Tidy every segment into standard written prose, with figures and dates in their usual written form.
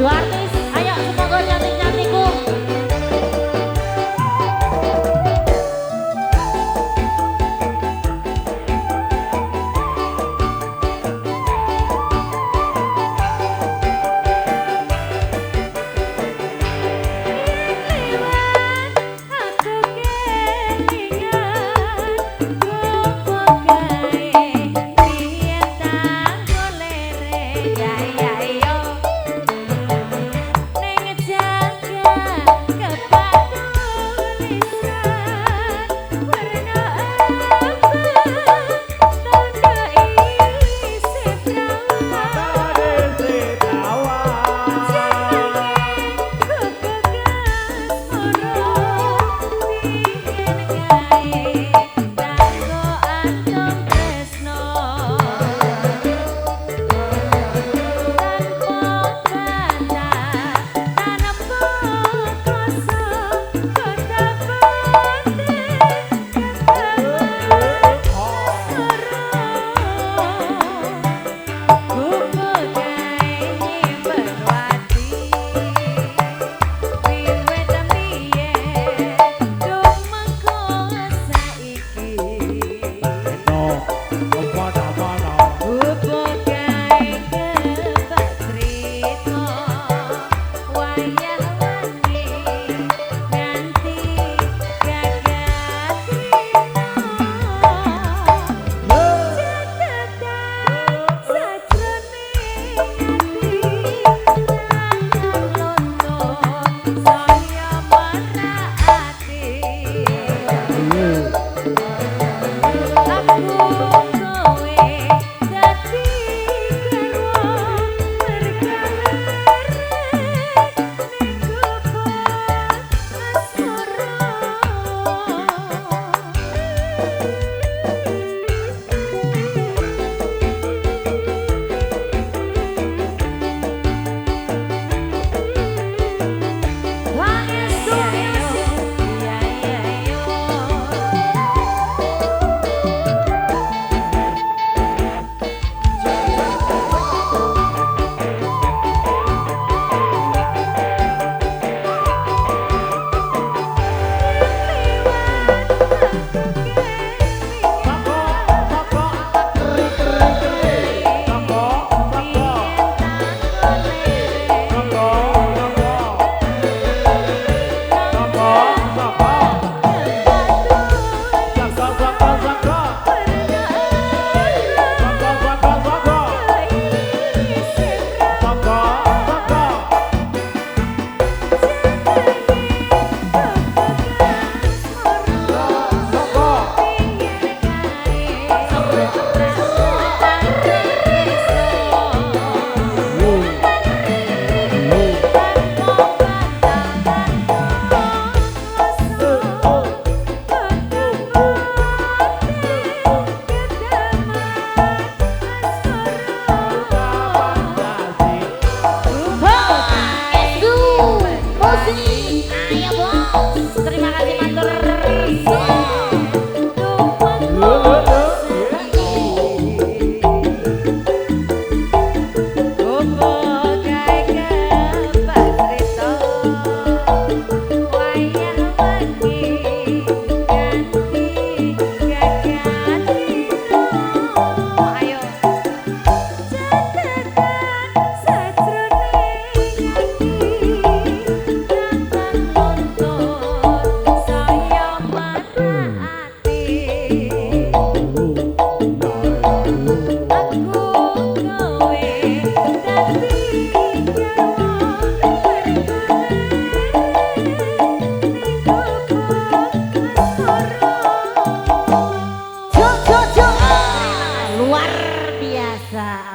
Dua artis, ayo semoga cantik-cantikku.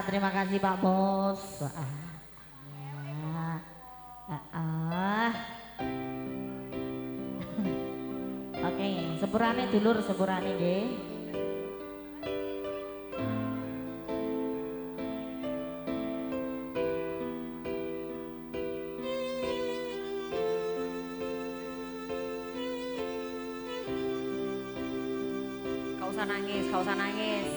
Terima kasih Pak Bos. Oke, sepurane dulur, sepurane nggih. Kau usah nangis, kau usah nangis.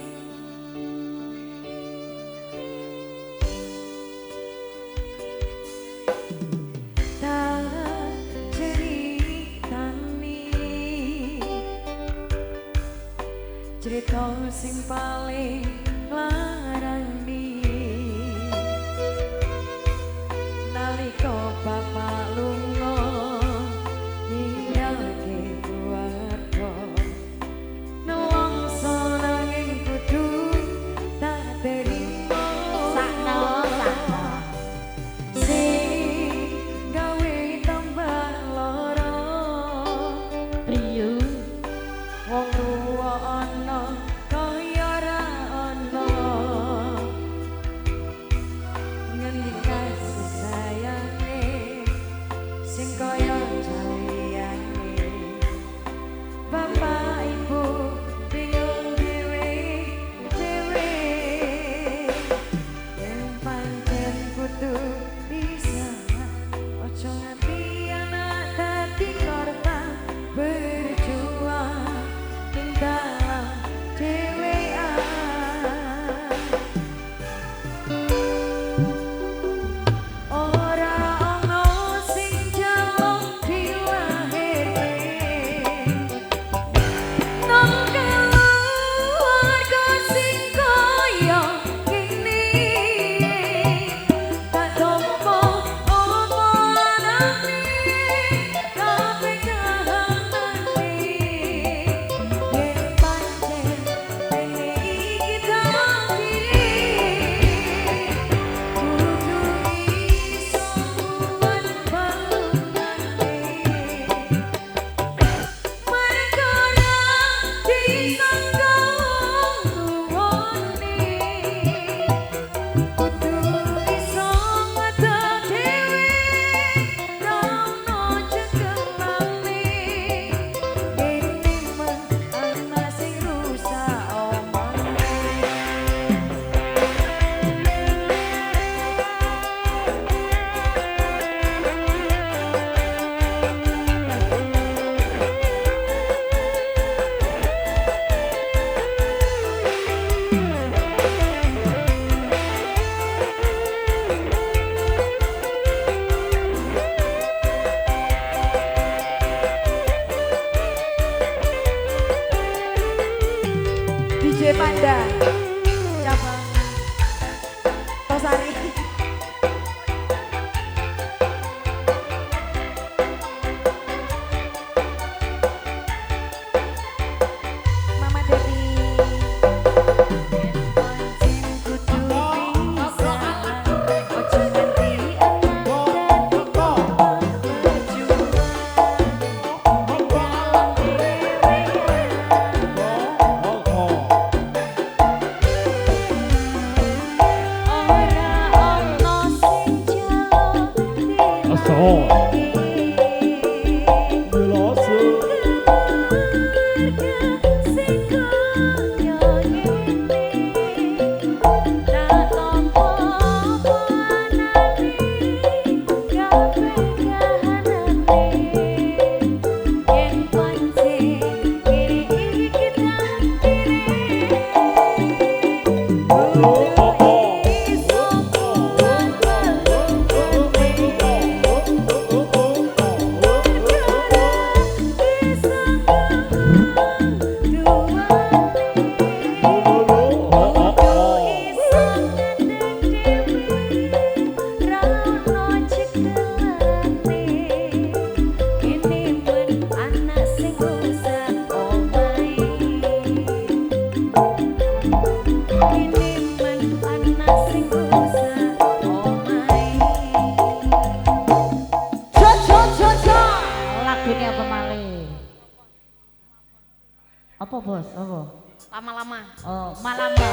bos? Apa? Lama-lama. Oh, malamba.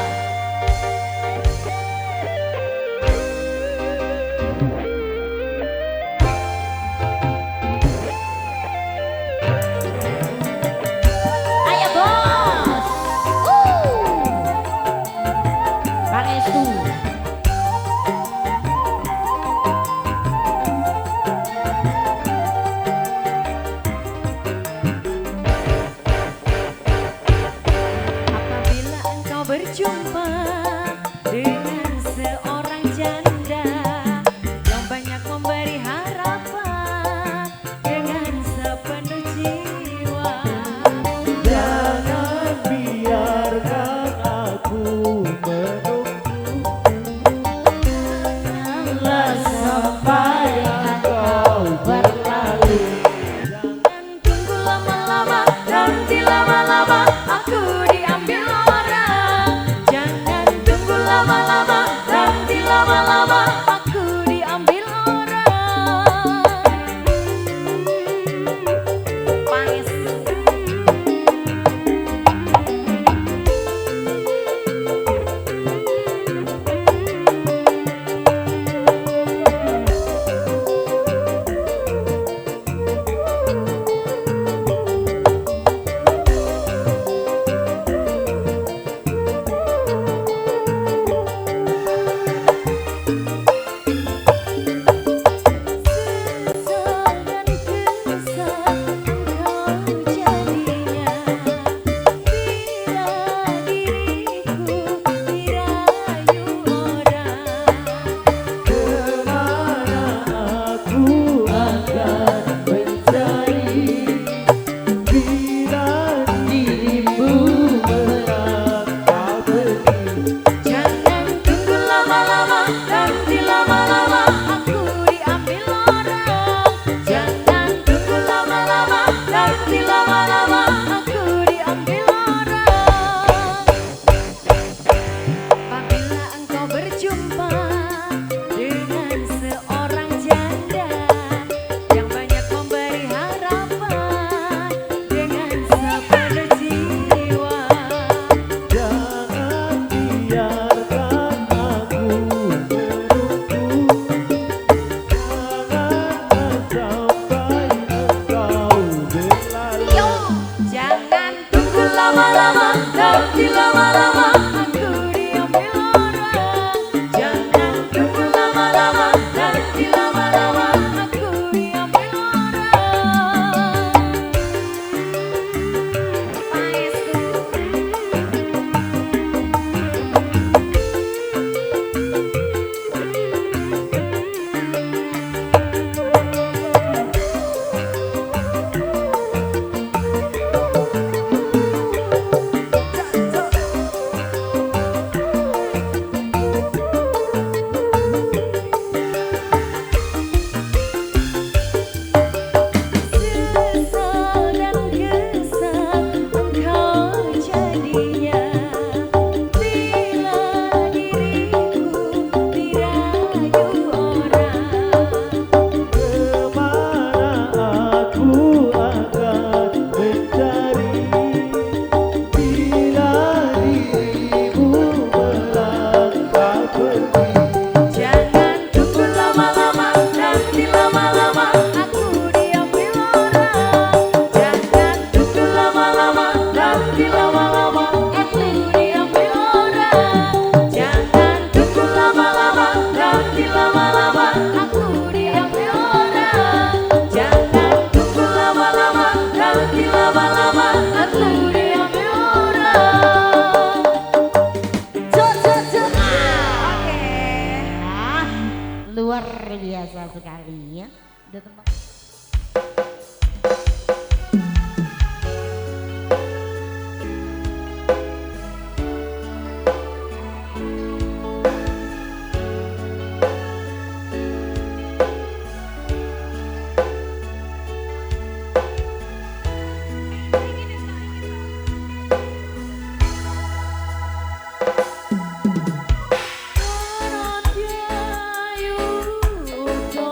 Ayo bos. Pangestu. Apabila engkau berjumpa dengan seorang janda yang banyak memberi harapan dengan sepenuh jiwa, Jangan biarkan aku menunggu sampai engkau berlalu. jangan tunggu lama-lama, nanti lama-lama aku diambil orang. Jangan tunggu lama-lama, nanti lama-lama aku diambil orang. Pangestu. Sesaran kesal engkau jadinya, bila diriku dirayu orang. Kemana aku akan mencari bila dirimu merangkak pergi. Jangan tunggu lama-lama, nanti lama-lama aku diambil orang. Jangan tunggu lama-lama, nanti lama-lama aku diambil orang. Apabila engkau berjumpa dengan seorang janda yang banyak memberi harapan dengan sepenuh jiwa, Jangan biarkan aku menunggu. Jangan sampai engkau berlalu. jangan tunggu lama-lama, nanti lama-lama aku diambil orang. Jangan tunggu lama-lama, nanti lama-lama aku diambil orang. Pangestu. Sesaran kesal engkau jadinya, bila diriku dirayu orang. Kemana aku akan mencari bila dirimu melangkah pergi. Jangan tunggu lama-lama, nanti lama-lama aku diambil orang. Jangan tunggu lama-lama, nanti lama-lama aku diambil orang. Jangan tunggu lama-lama, nanti lama-lama aku diambil orang. Jangan tunggu lama-lama, nanti lama-lama aku diambil orang. Oke. Ah, luar biasa sekali ya. Udah teman. Raja Yudomo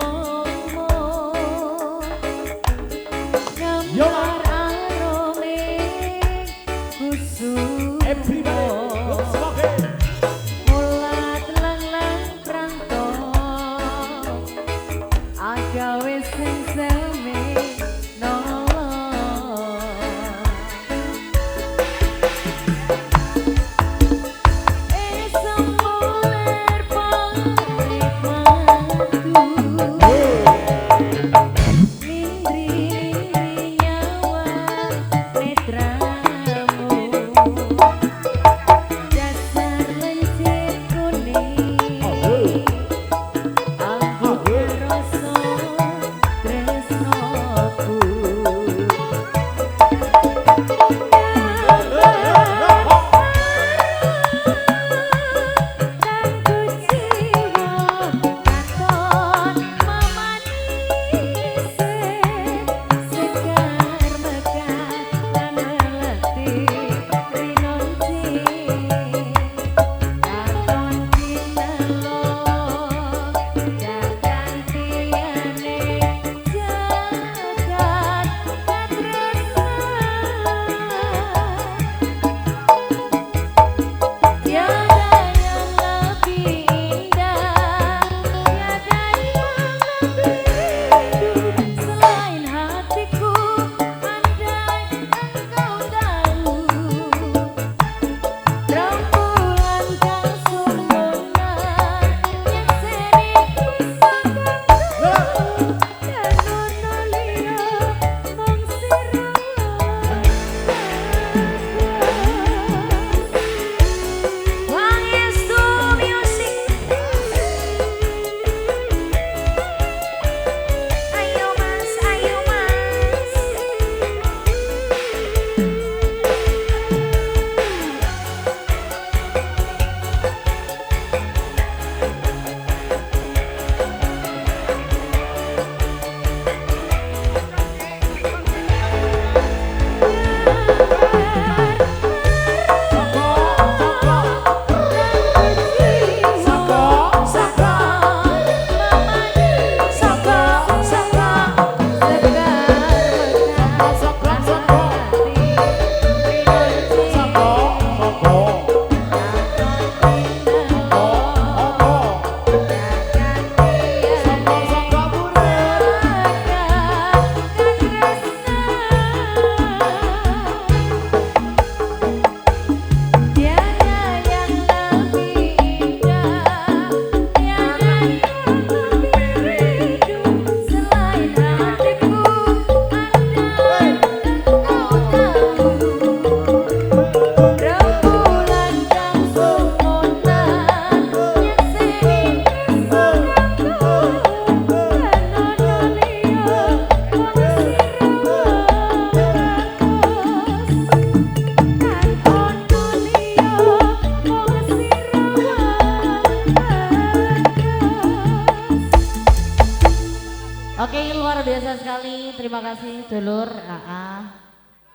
indah sekali. Terima kasih dulur.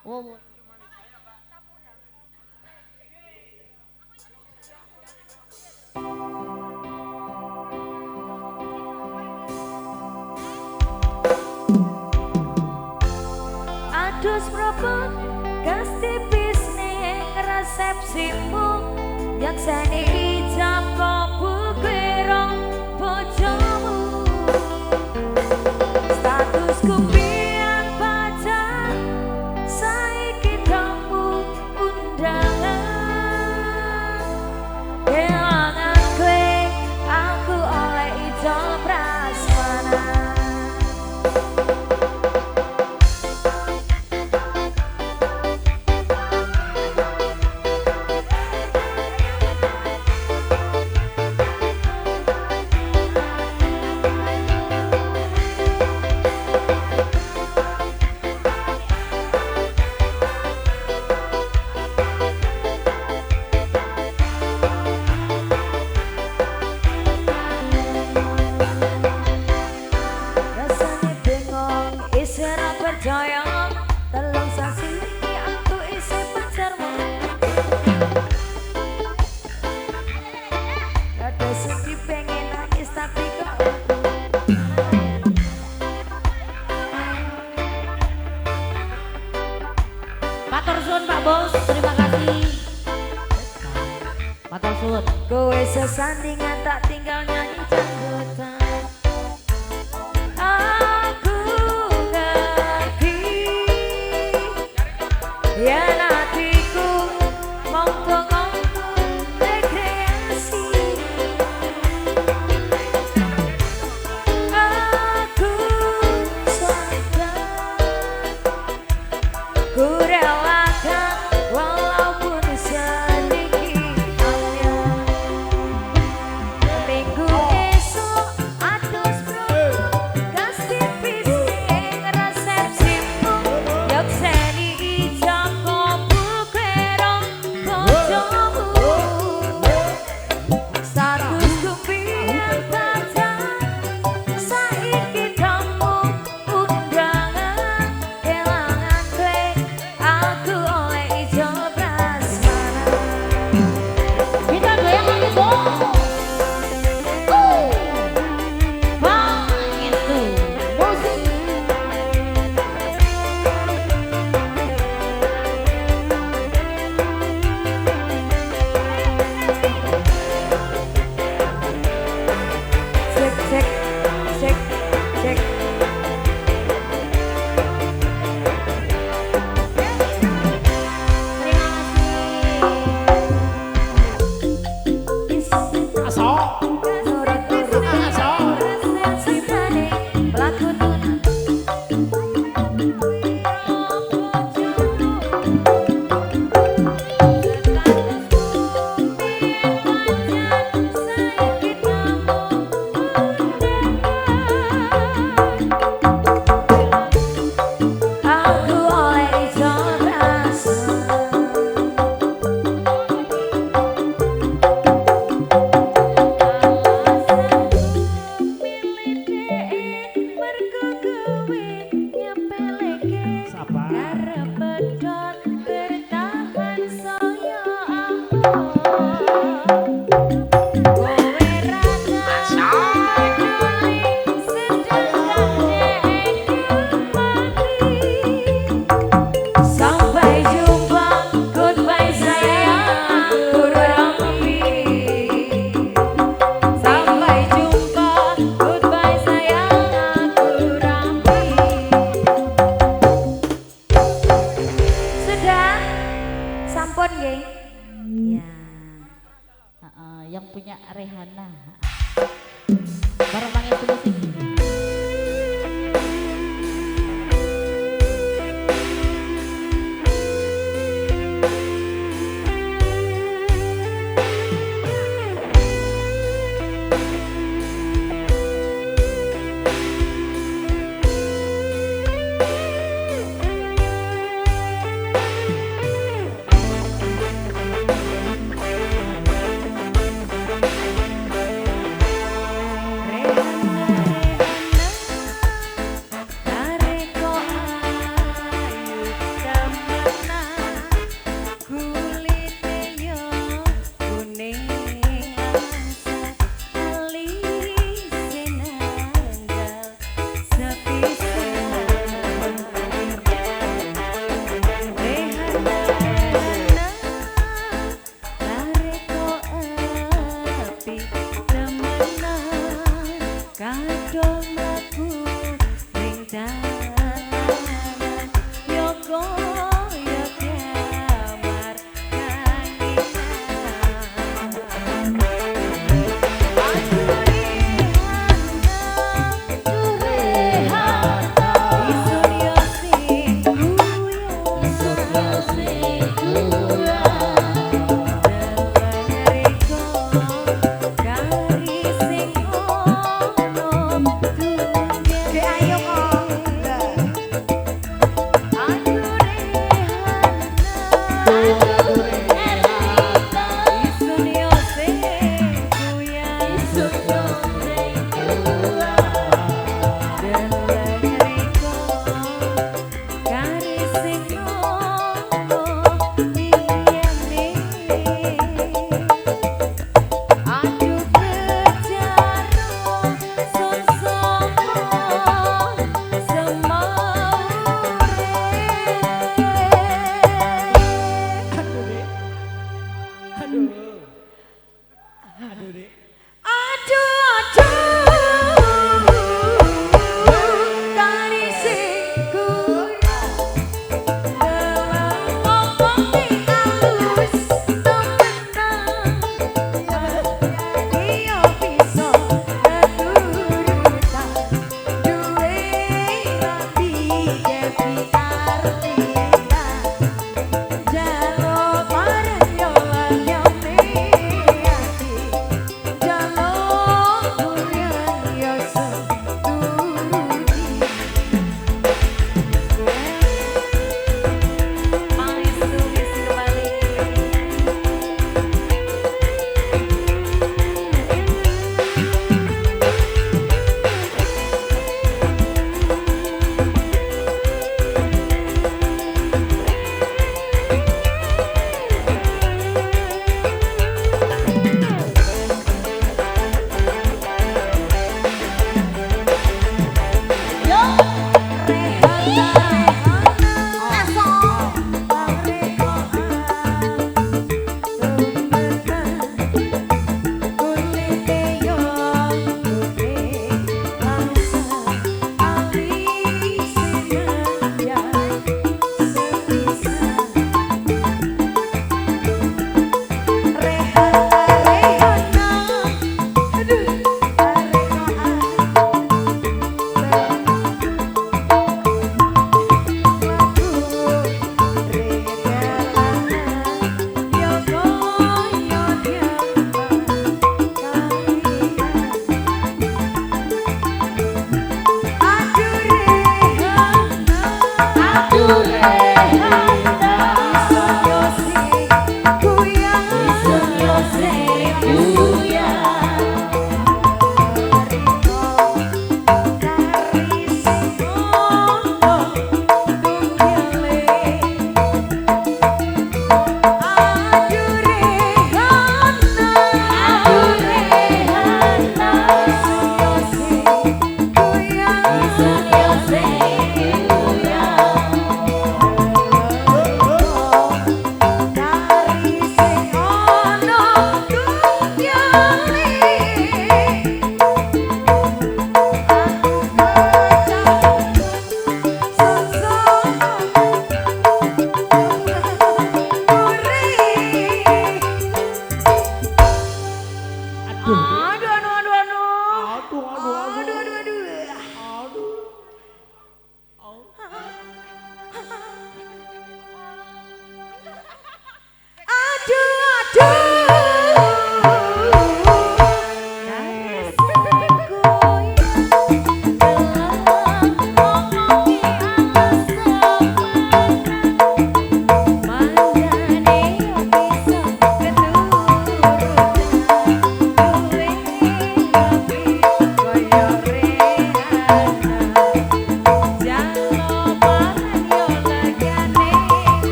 Wow. Adus propon gas tipis ning resepsimu nyakseni ijab kabul kira bojomu statusku pian pacar saiki kamu undangan kelangan kowe aku oleh ijab prasmanan. Percaya telung sasi aku isi pacarmu ada sedih pengen nangis tapi kok Matur suwun Pak Bos, terima kasih. Matur suwun. kowe sesandingan tak tinggal nyanyi janggutan. Ya hatiku monggo-monggo rekreasi. Aku sadar ku relakan walaupun sedikit hanya. Minggu esok atus bro gas tipis ing resepsimu nyakseni ijab kabul kira bojomu statusku pian pacar saiki kamu undangan kelangan kowe aku oleh ijab prasmanan. Kita goyang lagi Bos. Bang itu musik. Cek cek cek cek. Aku oleh ijab Sampai jumpa, goodbye sayang, aku rapi. Sampai jumpa, goodbye sayang, aku rapi. Sudah, sampun nggih. Ya. Yang punya Rehana. Bareng itu musik.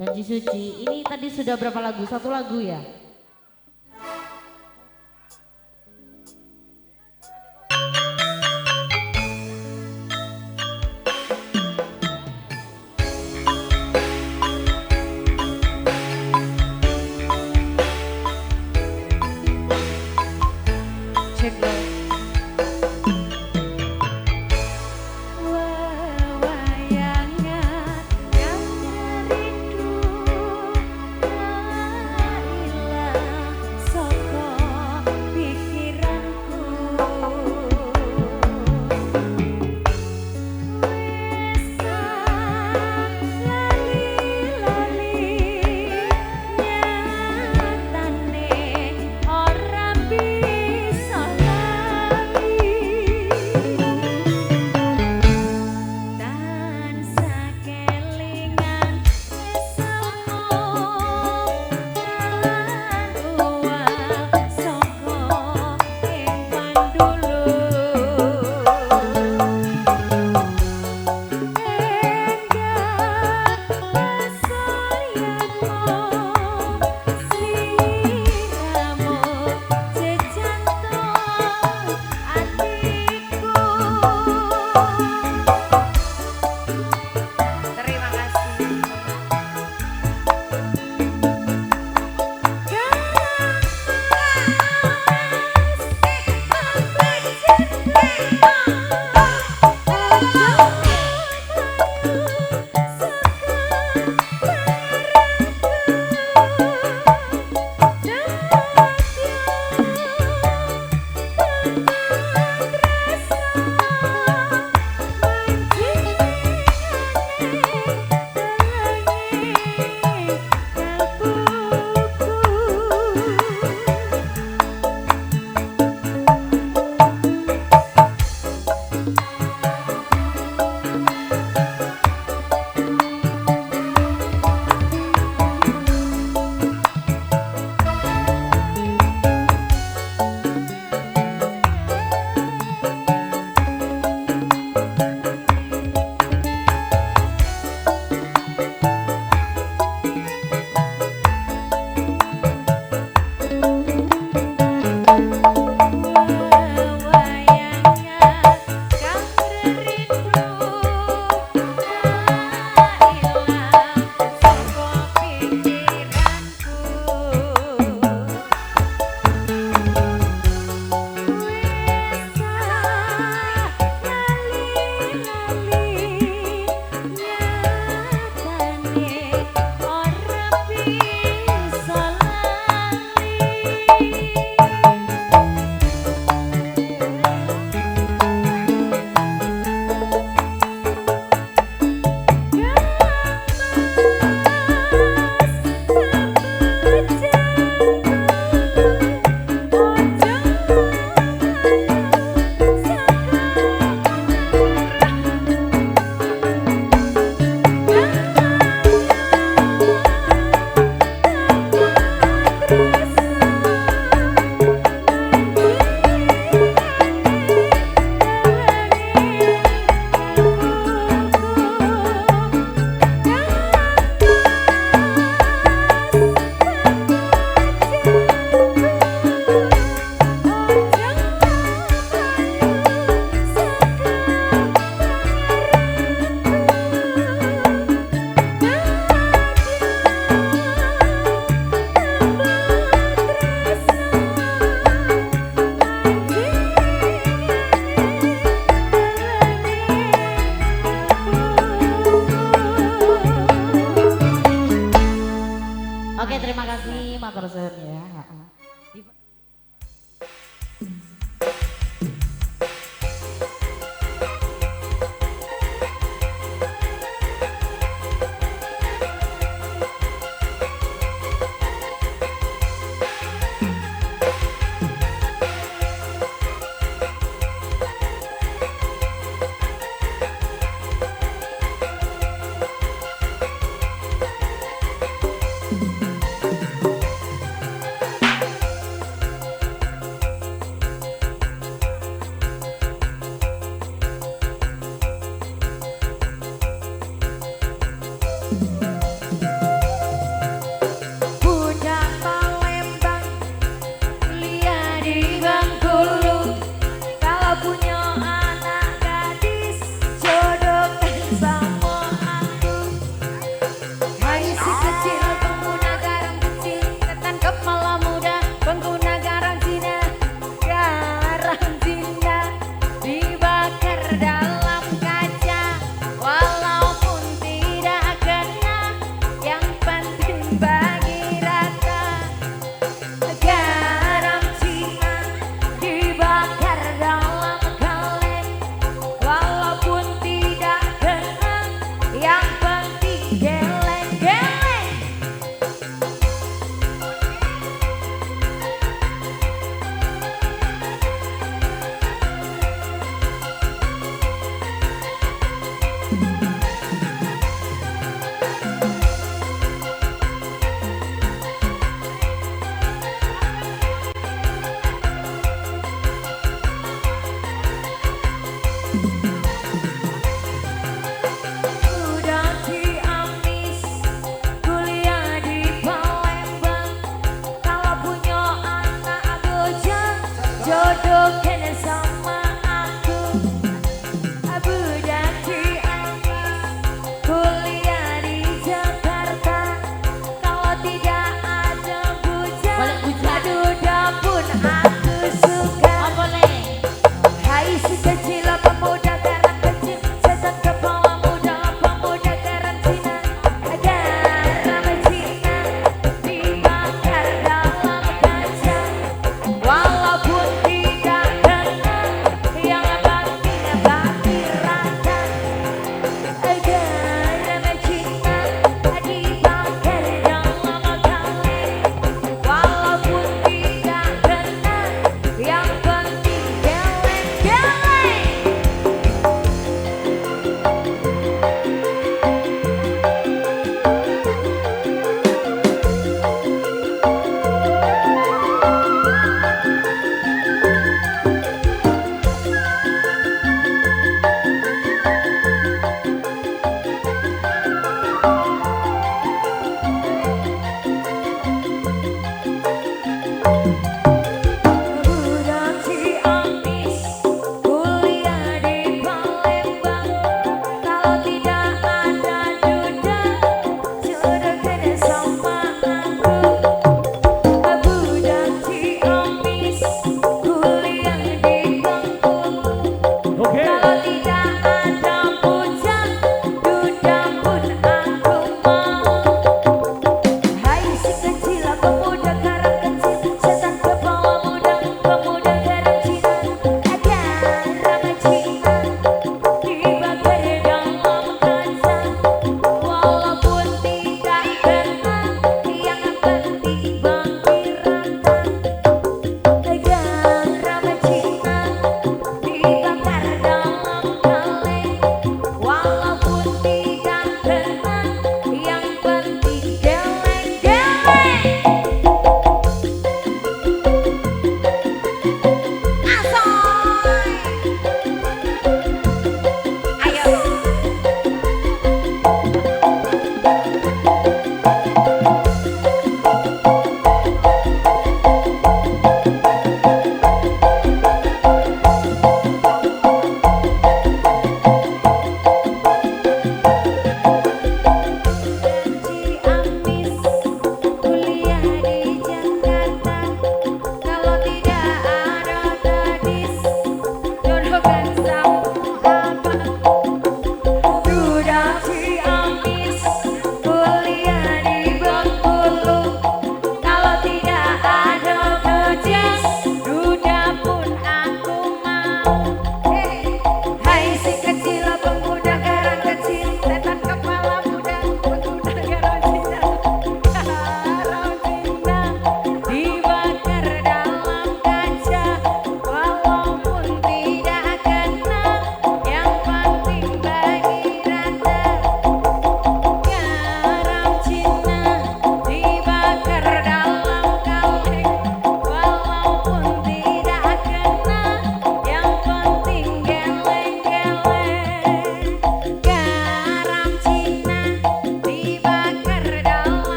Janji suci. Ini tadi sudah berapa lagu? Satu lagu ya? Cek lo. Wayangan yang rindu, la ilaha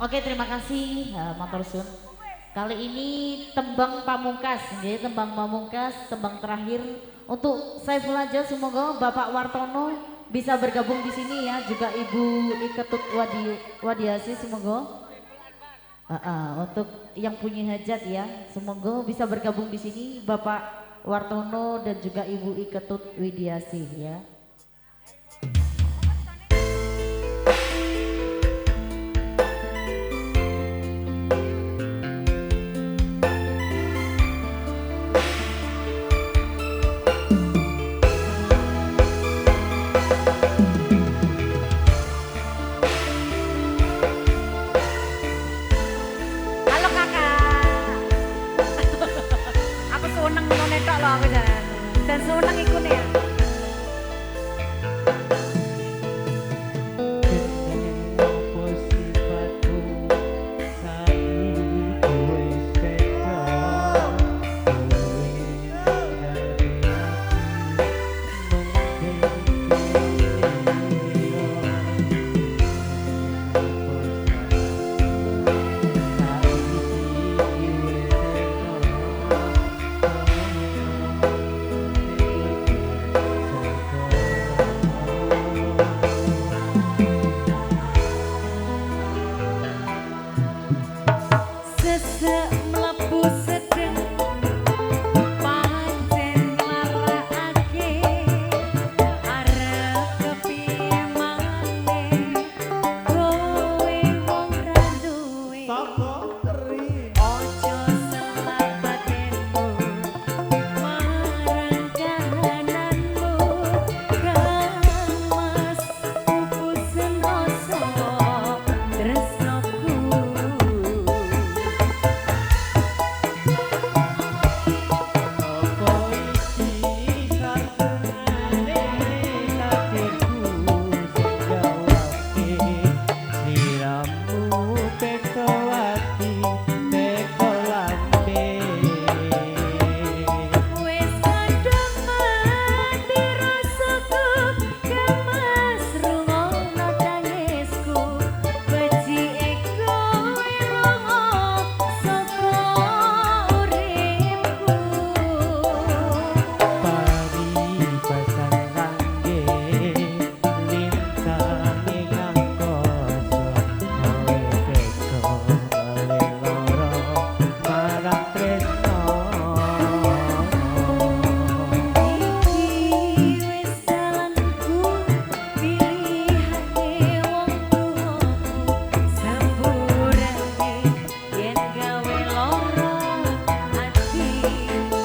Oke, terima kasih Motor Sun. Kali ini tembang pamungkas, jadi tembang pamungkas, tembang terakhir untuk Saiful Aja. Semoga Bapak Wartono bisa bergabung di sini ya, juga Ibu Iketut Wadiasi. Semoga untuk yang punya hajat ya, semoga bisa bergabung di sini Bapak Wartono dan juga Ibu Iketut Widiasi ya. Gak seneng iku nih ya. Apa sifatmu saiki wis beda, kowe dari Sesek mlebu sedeng pancen nglarakake arep kepiye maneh kowe wong ra duwe ojo selamat denmu marang kahananmu kamas pupusen rasa tresnoku. Wis kadung mati rasaku kemas rungono tangisku becike kowe lunga saka uripku. Iki wis dalanku pilihane wong tuaku sampurane yen gawe lara atimu.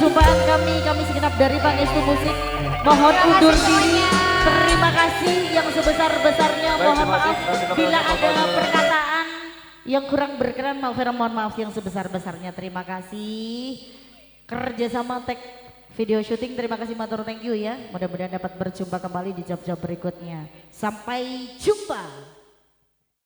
perjumpaan kami segenap dari Pangestu Musik. Mohon undur diri. Terima kasih yang sebesar-besarnya. Mohon maaf bila ada perkataan yang kurang berkenan. Mohon maaf yang sebesar-besarnya. Terima kasih. Kerjasama tag video syuting. Terima kasih matur, thank you ya. Mudah-mudahan dapat berjumpa kembali di job-job berikutnya. Sampai jumpa.